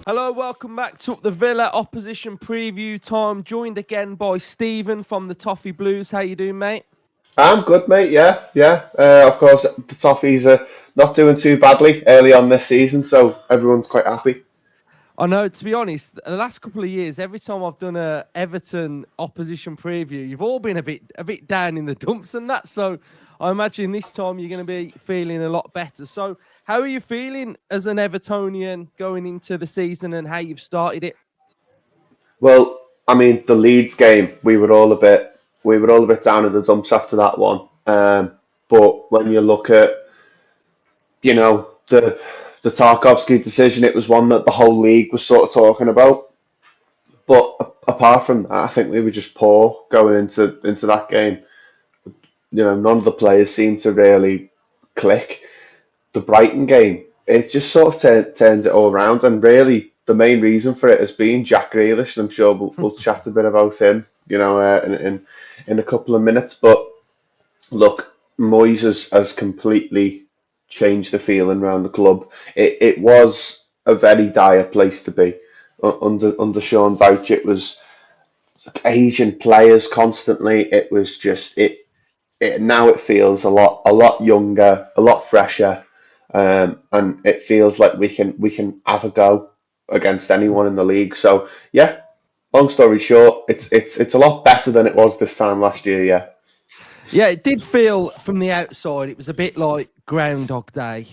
Hello, welcome back to Up the Villa opposition preview time. Joined again by Stephen from the Toffee Blues. How you doing, mate? I'm good, mate. Yeah, yeah. Of course, the Toffees are not doing too badly early on this season, so everyone's quite happy. I know, to be honest, the last couple of years, every time I've done a Everton opposition preview, you've all been a bit down in the dumps and that. So I imagine this time you're going to be feeling a lot better. So how are you feeling as an Evertonian going into the season and how you've started it? Well, I mean, the Leeds game, we were all a bit down in the dumps after that one. But when you look at, the Tarkovsky decision, it was one that the whole league was sort of talking about. But apart from that, I think we were just poor going into that game. None of the players seemed to really click. The Brighton game, it just sort of turns it all around. And really, the main reason for it has been Jack Grealish, and I'm sure we'll chat a bit about him, in a couple of minutes. But look, Moyes has completely changed the feeling around the club. It was a very dire place to be under Sean Dyche. It was Asian players constantly. It was just it now it feels a lot younger, a lot fresher, and it feels like we can have a go against anyone in the league. So yeah, long story short, it's a lot better than it was this time last year. Yeah. Yeah, it did feel from the outside, it was a bit like Groundhog Day,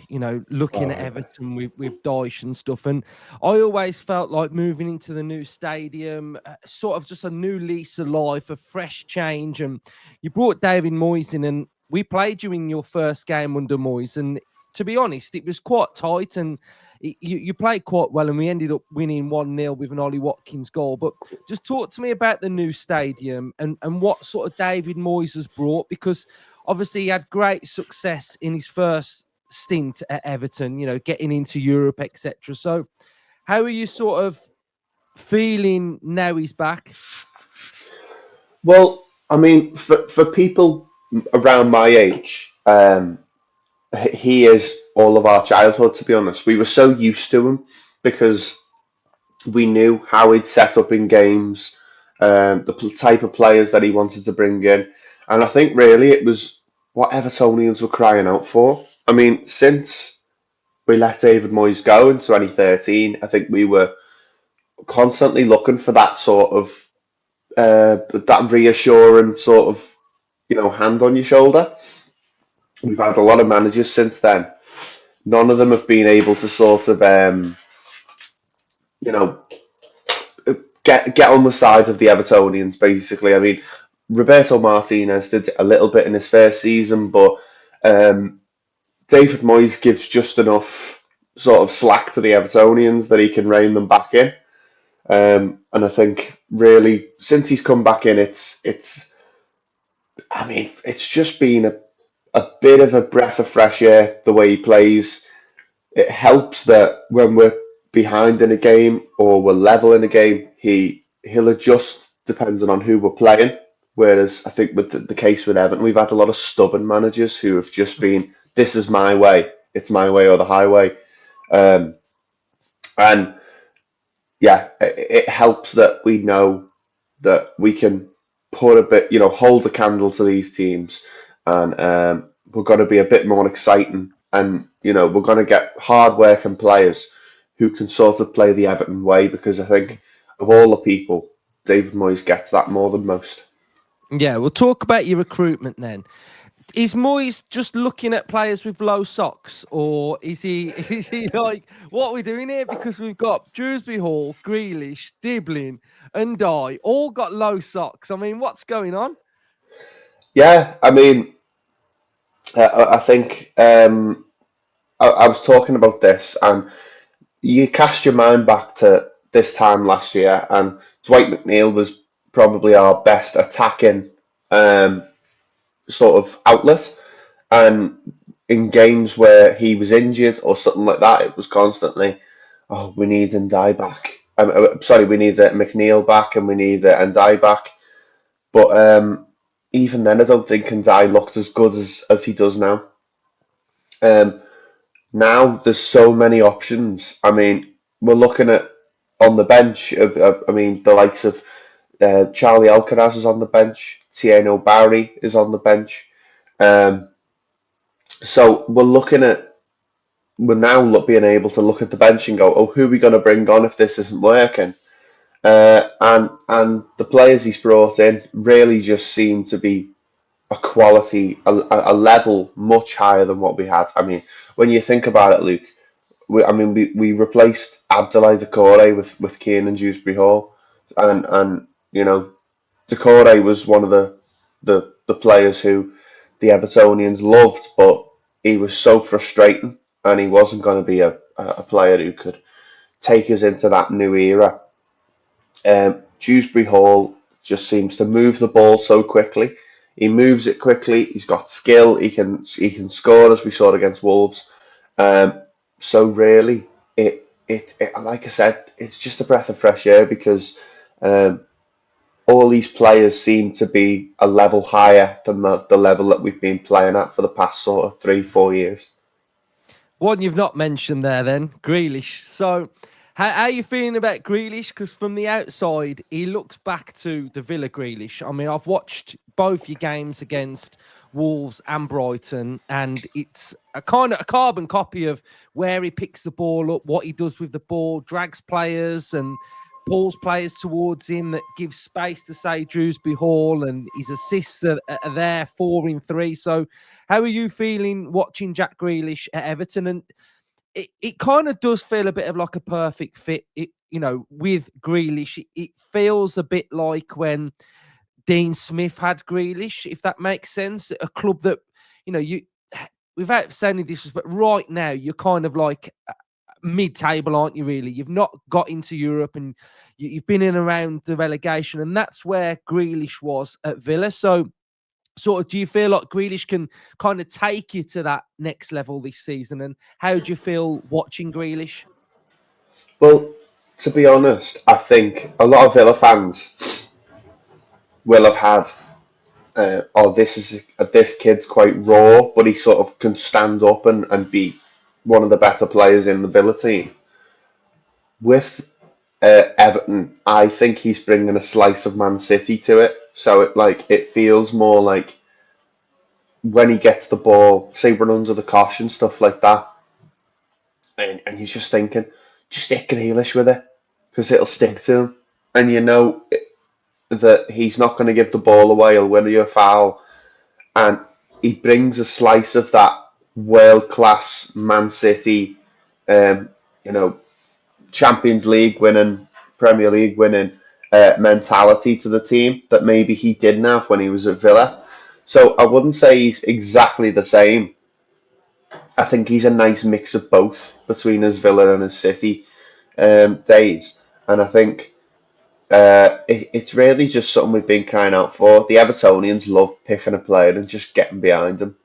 looking at Oh yeah. Everton with Dyche and stuff. And I always felt like moving into the new stadium, sort of just a new lease of life, a fresh change. And you brought David Moyes in, and we played you in your first game under Moyes. And to be honest, it was quite tight and you played quite well. And we ended up winning 1-0 with an Ollie Watkins goal. But just talk to me about the new stadium and what sort of David Moyes has brought, because obviously he had great success in his first stint at Everton, getting into Europe, etc. So how are you sort of feeling now he's back? Well, I mean, for people around my age, he is all of our childhood. To be honest, we were so used to him because we knew how he'd set up in games, the type of players that he wanted to bring in, and I think really it was what Evertonians were crying out for. I mean, since we let David Moyes go in 2013, I think we were constantly looking for that sort of that reassuring sort of hand on your shoulder. We've had a lot of managers since then. None of them have been able to sort of you know get on the side of the Evertonians, basically. I mean, Roberto Martinez did a little bit in his first season, but um, David Moyes gives just enough sort of slack to the Evertonians that he can rein them back in. And I think really since he's come back in, it's I mean it's just been a bit of a breath of fresh air the way he plays. It helps that when we're behind in a game or we're level in a game, he'll adjust depending on who we're playing. Whereas I think with the case with Everton, we've had a lot of stubborn managers who have just been, "This is my way. It's my way or the highway." Um, and yeah, it helps that we know that we can put a bit, hold a candle to these teams, and we're going to be a bit more exciting, and we're going to get hard-working players who can sort of play the Everton way, because I think of all the people, David Moyes gets that more than most. Yeah, we'll talk about your recruitment then. Is Moyes just looking at players with low socks, or is he is he like, what are we doing here? Because we've got Drewsbury Hall, Grealish, Diblin, and Dye all got low socks. I mean, what's going on? Yeah, I mean, I think I was talking about this, and you cast your mind back to this time last year, and Dwight McNeil was probably our best attacking um, sort of outlet. And in games where he was injured or something like that, it was constantly, "Oh, we need Ndai back. Sorry, we need McNeil back, and we need Ndai back." But even then, I don't think Ndai looked as good as he does now. Um, Now there's so many options. I mean, we're looking at. on the bench. I mean, the likes of Charlie Alcaraz is on the bench. Tieno Barry is on the bench. Um, so we're now being able to look at the bench and go, oh, who are we going to bring on if this isn't working? And the players he's brought in really just seem to be a quality, a level much higher than what we had. I mean, when you think about it, Luke, we replaced Abdoulaye Doucouré with Kiernan Dewsbury Hall, and you know, Doucouré was one of the players who the Evertonians loved, but he was so frustrating, and he wasn't going to be a player who could take us into that new era. Dewsbury Hall just seems to move the ball so quickly. He moves it quickly. He's got skill. He can score, as we saw against Wolves. So really, it like I said, it's just a breath of fresh air because um, all these players seem to be a level higher than the level that we've been playing at for the past sort of 3-4 years. One you've not mentioned there, then Grealish. So, how are you feeling about Grealish? Because from the outside, he looks back to the Villa Grealish. I mean, I've watched both your games against Wolves and Brighton, and it's a kind of a carbon copy of where he picks the ball up, what he does with the ball, drags players and pulls players towards him, that gives space to say Dewsbury Hall, and his assists are there 4 in 3. So, how are you feeling watching Jack Grealish at Everton? And it kind of does feel a bit of like a perfect fit. With Grealish, it feels a bit like when Dean Smith had Grealish, if that makes sense. A club that, you without saying any disrespect, right now you're kind of like mid-table, aren't you? Really, you've not got into Europe, and you've been in around the relegation, and that's where Grealish was at Villa. So, sort of, do you feel like Grealish can kind of take you to that next level this season? And how do you feel watching Grealish? Well, to be honest, I think a lot of Villa fans will have had, this kid's quite raw, but he sort of can stand up and be one of the better players in the Villa team. With Everton, I think he's bringing a slice of Man City to it. So it feels more like when he gets the ball, say run under the cosh and stuff like that, and he's just thinking, just stick Grealish with it because it'll stick to him, and you know that he's not going to give the ball away. He'll win you a foul, and he brings a slice of that world class Man City, um, you know, Champions League winning, Premier League winning mentality to the team that maybe he didn't have when he was at Villa. So I wouldn't say he's exactly the same. I think he's a nice mix of both between his Villa and his City days, and I think it's really just something we've been crying out for. The Evertonians love picking a player and just getting behind him.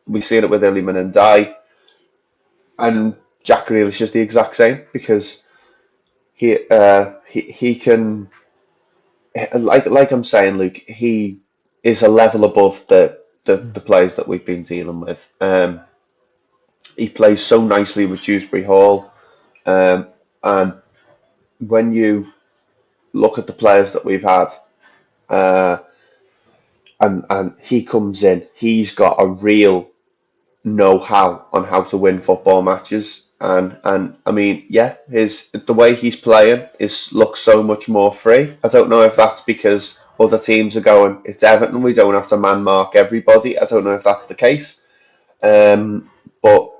We've seen it with Iliman and Dye, and Jack Grealish is the exact same because he can, like I'm saying, Luke, he is a level above the players that we've been dealing with. He plays so nicely with Dewsbury Hall, and when you look at the players that we've had, uh, and he comes in, he's got a real know-how on how to win football matches. And I mean, yeah, the way he's playing looks so much more free. I don't know if that's because other teams are going, it's Everton, we don't have to man mark everybody. I don't know if that's the case. But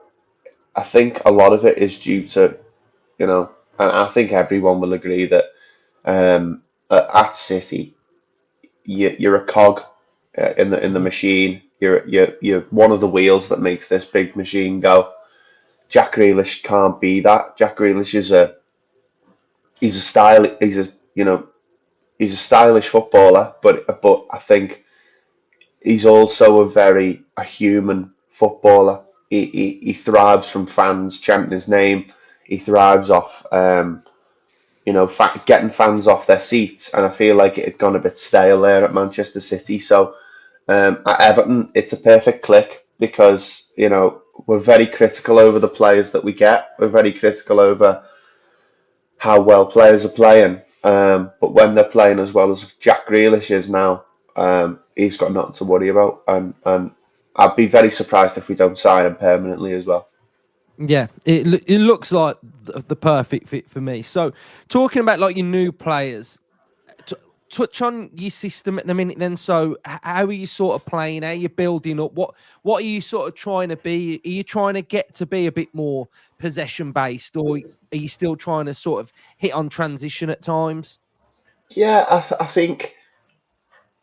I think a lot of it is due to, and I think everyone will agree that at City, you're a cog in the machine. You're one of the wheels that makes this big machine go. Jack Grealish can't be that. Jack Grealish he's a style he's a stylish footballer, but I think he's also a human footballer. He thrives from fans chanting his name. He thrives off getting fans off their seats, and I feel like it had gone a bit stale there at Manchester City. So at Everton, it's a perfect click because we're very critical over the players that we get. We're very critical over how well players are playing. But when they're playing as well as Jack Grealish is now, he's got nothing to worry about. And I'd be very surprised if we don't sign him permanently as well. Yeah, it looks like the perfect fit for me. So, talking about like your new players, t- touch on your system at the minute. Then, so how are you sort of playing? How are you building up? What are you sort of trying to be? Are you trying to get to be a bit more possession based, or are you still trying to sort of hit on transition at times? Yeah, I think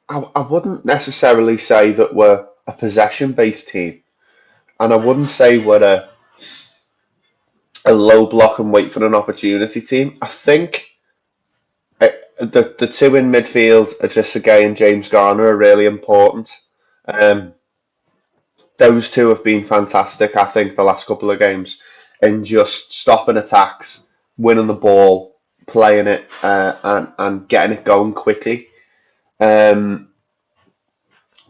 I wouldn't necessarily say that we're a possession-based team, and I wouldn't say we're a low block and wait for an opportunity team. I think the two in midfield, Adrissa Gay and James Garner, are really important. Um, those two have been fantastic, I think, the last couple of games in just stopping attacks, winning the ball, playing it, and getting it going quickly. Um,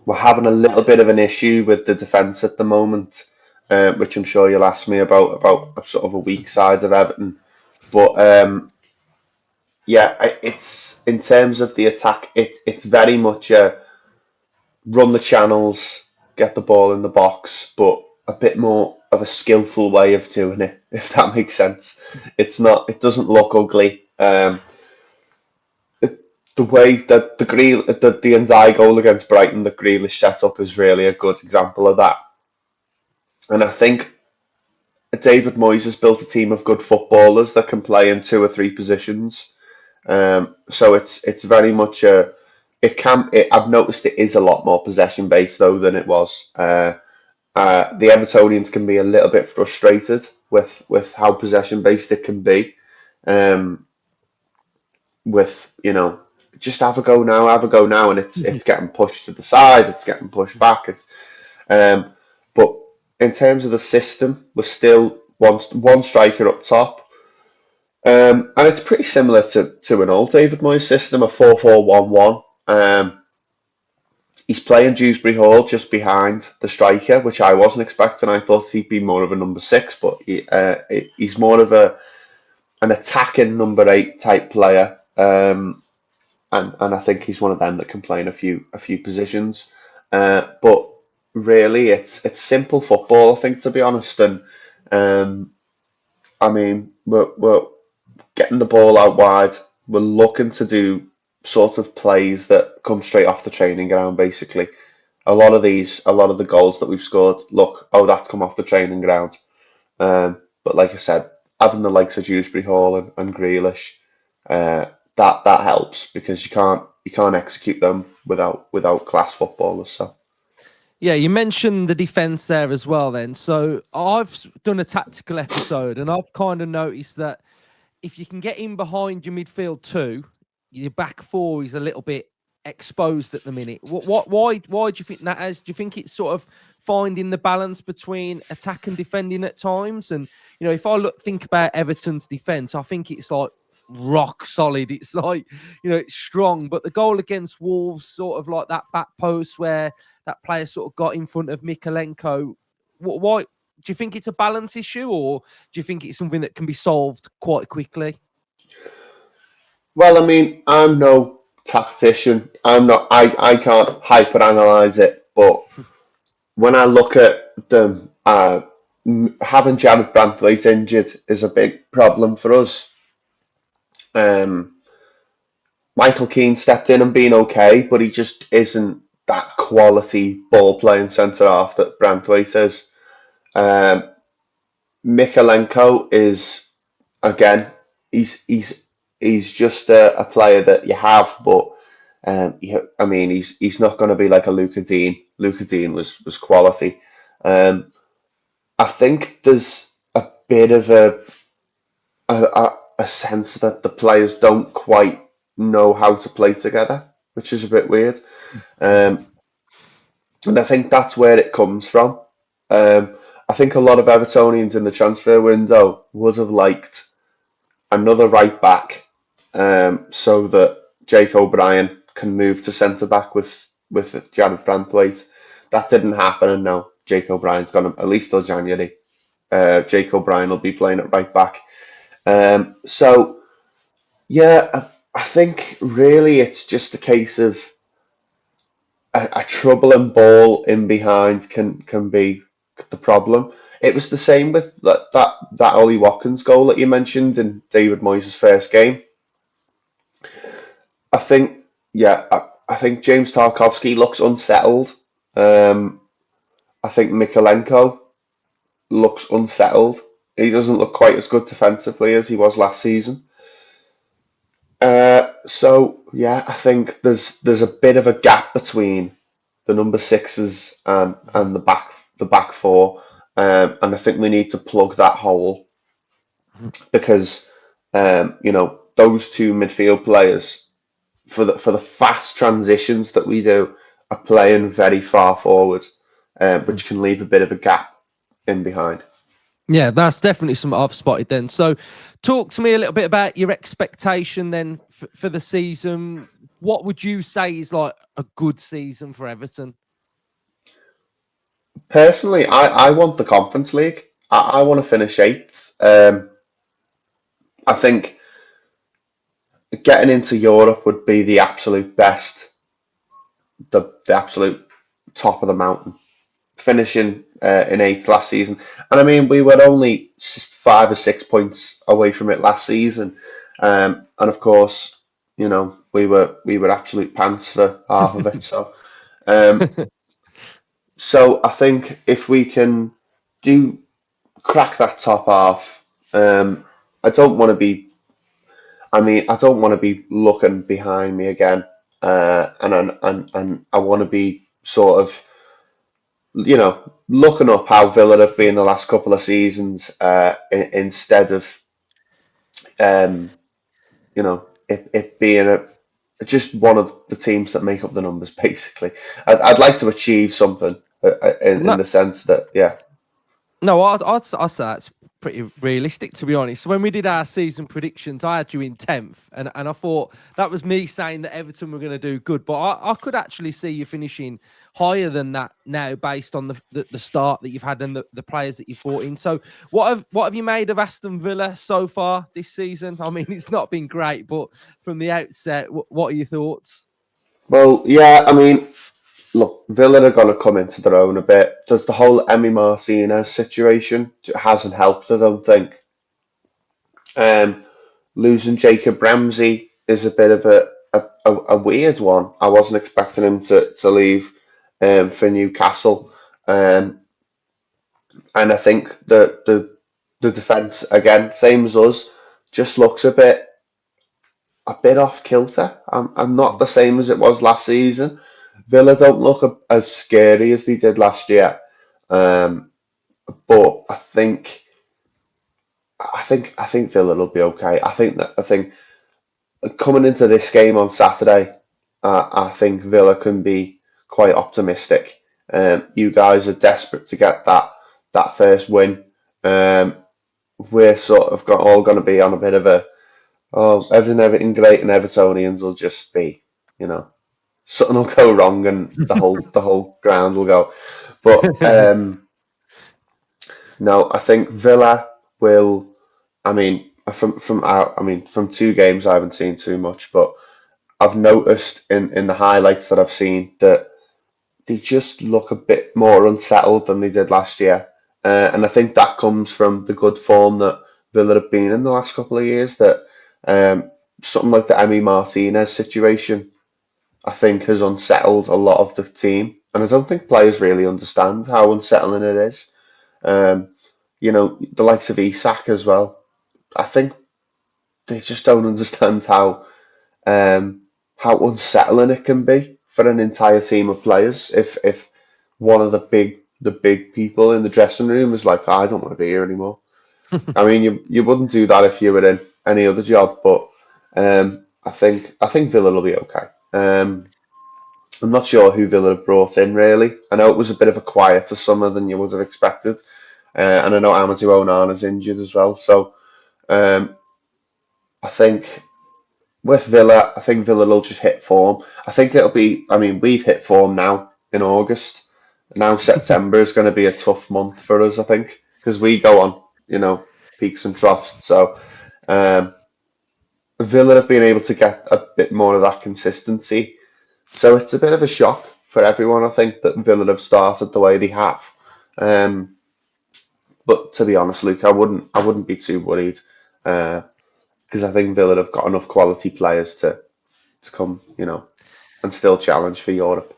we're having a little bit of an issue with the defence at the moment, which I'm sure you'll ask me about a sort of a weak side of Everton. But yeah, it's in terms of the attack, it's very much a run the channels, get the ball in the box, but a bit more of a skillful way of doing it, if that makes sense. It's not. It doesn't look ugly. The way that the Ndiaye goal against Brighton, the Grealish setup is really a good example of that. And I think David Moyes has built a team of good footballers that can play in two or three positions. So it's very much a it can. I've noticed it is a lot more possession based though than it was. The Evertonians can be a little bit frustrated with how possession based it can be. Um, with just have a go now, and it's getting pushed to the side, it's getting pushed back. But in terms of the system, we're still one striker up top. And it's pretty similar to an old David Moyes system, a 4-4-1-1. He's playing Dewsbury Hall just behind the striker, which I wasn't expecting. I thought he'd be more of a number six, but he's more of an attacking number eight type player. And I think he's one of them that can play in a few positions. But really, it's simple football, I think, to be honest. And I mean, we're getting the ball out wide. We're looking to do sort of plays that come straight off the training ground, basically. A lot of the goals that we've scored, that's come off the training ground. But like I said, having the likes of Dewsbury Hall and Grealish, that helps because you can't execute them without class footballers. So. Yeah, you mentioned the defense there as well then. So I've done a tactical episode and I've kind of noticed that if you can get in behind your midfield two, your back four is a little bit exposed at the minute. Why do you think that is? Do you think it's sort of finding the balance between attack and defending at times? And if I think about Everton's defense, I think it's like rock solid. It's like it's strong. But the goal against Wolves, sort of like that back post where that player sort of got in front of Mikalenko. Why do you think it's a balance issue, or do you think it's something that can be solved quite quickly? Well, I mean, I'm no tactician. I'm not. I can't hyperanalyze it. But when I look at them, having Jared Branthwaite injured is a big problem for us. Michael Keane stepped in and been okay, but he just isn't that quality ball playing centre half that Branthwaite is. Mikalenko is again. He's just a player that you have, but I mean, he's not going to be like a Luca Dean. Luca Dean was quality. I think there's a bit of a sense that the players don't quite know how to play together, which is a bit weird. And I think that's where it comes from. I think a lot of Evertonians in the transfer window would have liked another right back, so that Jake O'Brien can move to centre back with Jared Branthwaite. That didn't happen, and now Jake O'Brien's gone at least till January. Jake O'Brien will be playing at right back. So Yeah, I think really it's just a case of a troubling ball in behind can be the problem. It was the same with that Ollie Watkins goal that you mentioned in David Moyes' first game. I think, yeah, I think James Tarkowski looks unsettled. Um, I think Mikalenko looks unsettled. He doesn't look quite as good defensively as he was last season. So yeah, I think there's a bit of a gap between the number sixes and the back four, and I think we need to plug that hole because those two midfield players for the fast transitions that we do are playing very far forward, which can leave a bit of a gap in behind. Yeah, that's definitely something I've spotted then. So, talk to me a little bit about your expectation then for the season. What would you say is like a good season for Everton? Personally, I want the Conference League. I want to finish eighth. I think getting into Europe would be the absolute best, the absolute top of the mountain. Finishing in eighth last season, and I mean we were only 5 or 6 points away from it last season, and of course, we were absolute pants for half of it. Um, so I think if we can do crack that top half, I don't want to be. I mean, I don't want to be looking behind me again, and I want to be sort of looking up how Villa have been the last couple of seasons, instead of it being just one of the teams that make up the numbers. Basically, I'd like to achieve something, in No, the sense that, yeah. no, I'd say that's pretty realistic, to be honest. So when we did our season predictions, I had you in 10th, and I thought that was me saying that Everton were going to do good. But I could actually see you finishing higher than that now based on the start that you've had and the players that you've brought in. So what have you made of Aston Villa so far this season? I mean, it's not been great, but from the outset, what are your thoughts? Well, yeah, I mean, look, Villa are going to come into their own a bit. Does the whole Emi Martinez situation hasn't helped? I don't think. Um, Losing Jacob Ramsey is a bit of a weird one. I wasn't expecting him to leave, for Newcastle, and I think the defence again, same as us, just looks a bit off kilter. I'm not the same as it was last season. Villa don't look as scary as they did last year, um, but I think Villa will be okay. I think coming into this game on Saturday, I think Villa can be quite optimistic. You guys are desperate to get that first win. Um, we're sort of all going to be on a bit of a, oh, everything great, and Evertonians will just be, something will go wrong and the whole ground will go. But no, I think Villa will. I mean, from 2 games I haven't seen too much, but I've noticed in the highlights that I've seen that they just look a bit more unsettled than they did last year. And I think that comes from the good form that Villa have been in the last couple of years. That something like the Emi Martinez situation, I think, has unsettled a lot of the team. And I don't think players really understand how unsettling it is. Um, the likes of Isak as well. I think they just don't understand how unsettling it can be for an entire team of players if one of the big people in the dressing room is like, "Oh, I don't want to be here anymore." I mean, you wouldn't do that if you were in any other job, but I think Villa will be okay. I'm not sure who Villa have brought in really. I know it was a bit of a quieter summer than you would have expected, and I know Amadou Onana's injured as well. So um, I think with Villa, I think Villa will just hit form. I think it'll be. I mean, we've hit form now in August. Now September is going to be a tough month for us, I think, because we go on, peaks and troughs. So um, Villa have been able to get a bit more of that consistency. So it's a bit of a shock for everyone, I think, that Villa have started the way they have. Um, but to be honest, Luke, I wouldn't be too worried because I think Villa have got enough quality players to come, and still challenge for Europe.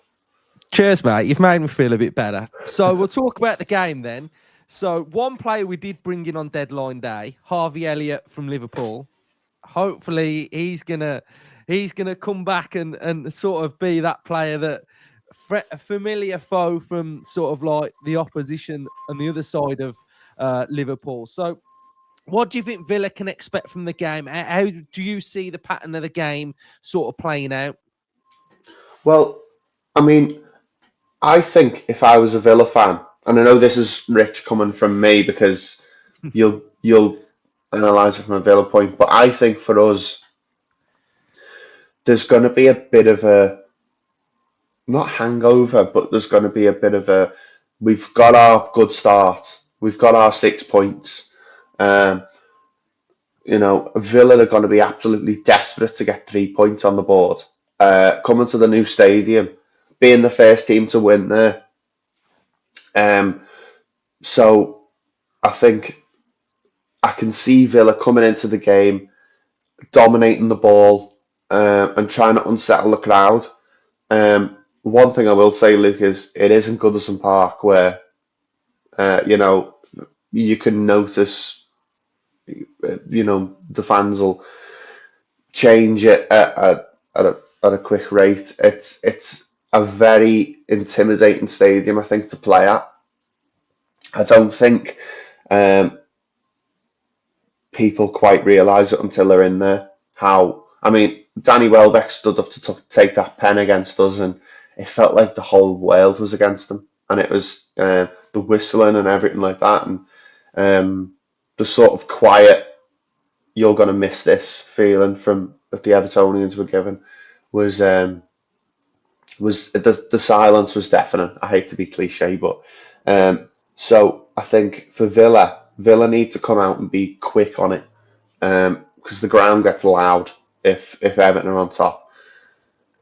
Cheers, mate. You've made me feel a bit better. So we'll talk about the game then. So one player we did bring in on deadline day, Harvey Elliott from Liverpool. Hopefully he's gonna come back and sort of be that player that a familiar foe from sort of like the opposition on the other side of Liverpool. So what do you think Villa can expect from the game? How do you see the pattern of the game sort of playing out? Well, I mean, I think if I was a Villa fan, and I know this is rich coming from me because you'll analyse it from a Villa point, but I think for us, there's going to be a bit of a not hangover, but there's going to be a bit of a. We've got our good start. We've got our 6 points. Um, Villa are going to be absolutely desperate to get 3 points on the board. Coming to the new stadium, being the first team to win there. Um, so I think I can see Villa coming into the game, dominating the ball, and trying to unsettle the crowd. One thing I will say, Luke, is it isn't Goodison Park where you can notice, the fans will change it at a quick rate. It's a very intimidating stadium, I think, to play at. I don't think um, people quite realise it until they're in there. I mean, Danny Welbeck stood up to take that pen against us, and it felt like the whole world was against them. And it was the whistling and everything like that, and the sort of quiet, you're going to miss this feeling from that the Evertonians were given was the silence was deafening. I hate to be cliche, but so I think for Villa need to come out and be quick on it because the ground gets loud if Everton are on top.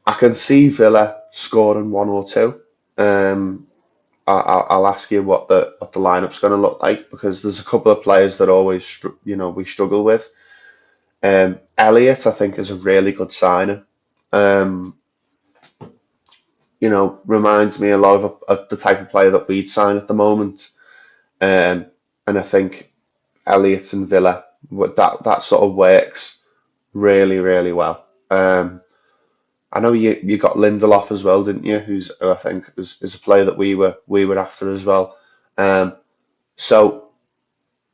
I can see Villa scoring one or two. I'll ask you what the lineup's going to look like because there's a couple of players that always we struggle with. Elliott, I think, is a really good signing. Um, reminds me a lot of the type of player that we'd sign at the moment. And I think Elliott and Villa, that sort of works really, really well. I know you got Lindelof as well, didn't you? Who I think is a player that we were after as well. So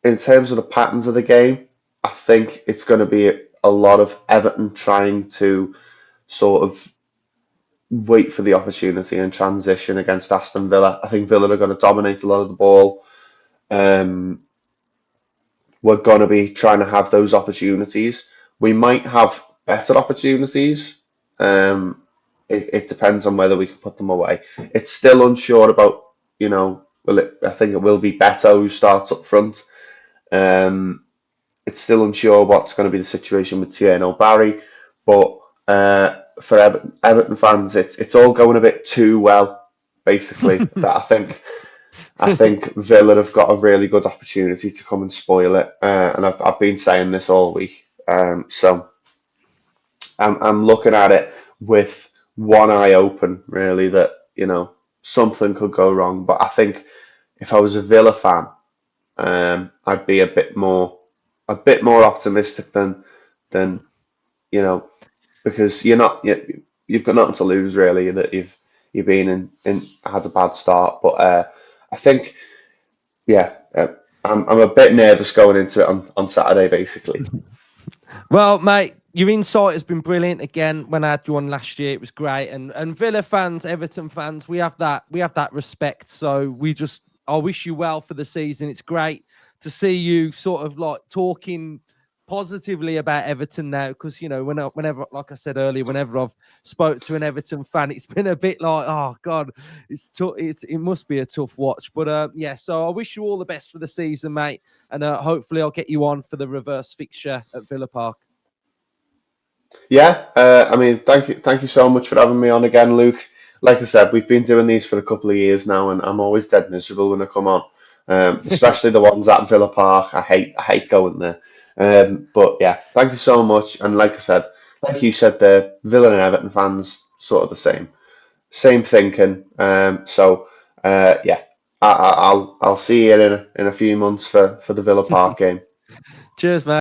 in terms of the patterns of the game, I think it's going to be a lot of Everton trying to sort of wait for the opportunity and transition against Aston Villa. I think Villa are going to dominate a lot of the ball. We're going to be trying to have those opportunities. We might have better opportunities. It depends on whether we can put them away. It's still unsure about, I think it will be Beto who starts up front. It's still unsure what's going to be the situation with Tierno Barry, but for Everton fans, it's all going a bit too well, basically. That I think Villa have got a really good opportunity to come and spoil it, and I've been saying this all week. So I'm looking at it with one eye open, really, that something could go wrong. But I think if I was a Villa fan, I'd be a bit more optimistic than because you've got nothing to lose really. That you've been in had a bad start, but I think I'm a bit nervous going into it on Saturday, basically. Well, mate, your insight has been brilliant again. When I had you on last year, it was great. And Villa fans, Everton fans, we have that respect. So I wish you well for the season. It's great to see you sort of like talking positively about Everton now, because whenever, like I said earlier, whenever I've spoke to an Everton fan, it's been a bit like, oh god, it must be a tough watch. But so I wish you all the best for the season, mate, and hopefully I'll get you on for the reverse fixture at Villa Park. Yeah, I mean, thank you so much for having me on again, Luke. Like I said, we've been doing these for a couple of years now, and I'm always dead miserable when I come on. Especially the ones at Villa Park. I hate going there. But yeah, thank you so much. And like I said, like you said, the Villa and Everton fans sort of the same thinking. Yeah, I'll see you in a few months for the Villa Park game. Cheers, mate.